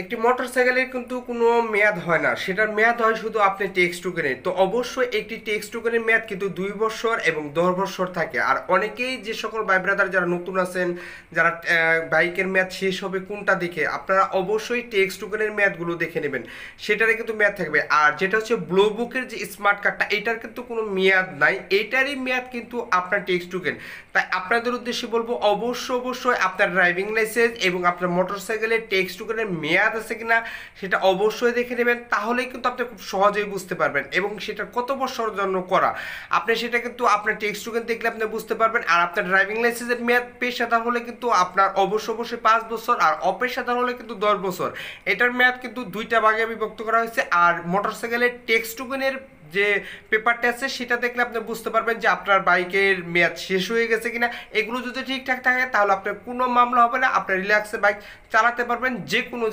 একটি মোটরসাইকেলের কিন্তু কোনো মেয়াদ হয় না, সেটার মেয়াদ হয় শুধু আপনি টেক্সট টোকেনের। তো অবশ্যই একটি টেক্সট টোকেনের মেয়াদ কিন্তু 2 বছর এবং 10 বছর থাকে। আর অনেকেই যে সকল ভাই ব্রাদার যারা নতুন আছেন, যারা বাইকের মেয়াদ শেষ হবে কোনটা দেখে, আপনারা অবশ্যই টেক্সট টোকেনের মেয়াদগুলো দেখে নেবেন, সেটারই কিন্তু মেয়াদ থাকবে। আর যেটা হচ্ছে ব্লু বুকের যে স্মার্ট কার্ডটা, এটার কিন্তু কোনো মেয়াদ নাই, এটারই মেয়াদ কিন্তু আপনার টেক্সট টোকেন। তাই আপনাদের উদ্দেশ্যে বলবো অবশ্যই আপনার ড্রাইভিং লাইসেন্স এবং আপনার মোটরসাইকেলের টেক্সট টোকেনের মেয়াদ আছে কিনা সেটা অবশ্যই দেখে নেবেন। তাহলেই কিন্তু আপনি খুব সহজেই বুঝতে পারবেন এবং সেটা কত বছরের জন্য করা, আপনি সেটা কিন্তু আপনার টেক্সট টোকেন দেখলে আপনি বুঝতে পারবেন। আর আপনার ড্রাইভিং লাইসেন্সের মেয়াদ পেশাদার হলে কিন্তু আপনার অবশ্যই 5 বছর, আর অপেশাদার হলে কিন্তু 10 বছর। এটার মেয়াদ কিন্তু দুইটা ভাগে বিভক্ত করা হয়েছে। আর মোটরসাইকেলের টেক্সট টোকেনের যে পেপারটা আছে সেটা দেখলে আপনি বুঝতে পারবেন যে আপনার বাইকের মেয়াদ শেষ হয়ে গেছে কিনা। এগুলো যদি ঠিকঠাক থাকে তাহলে আপনার কোনো মামলা হবে না, আপনি রিল্যাক্সে বাইক চালাতে পারবেন যে কোনো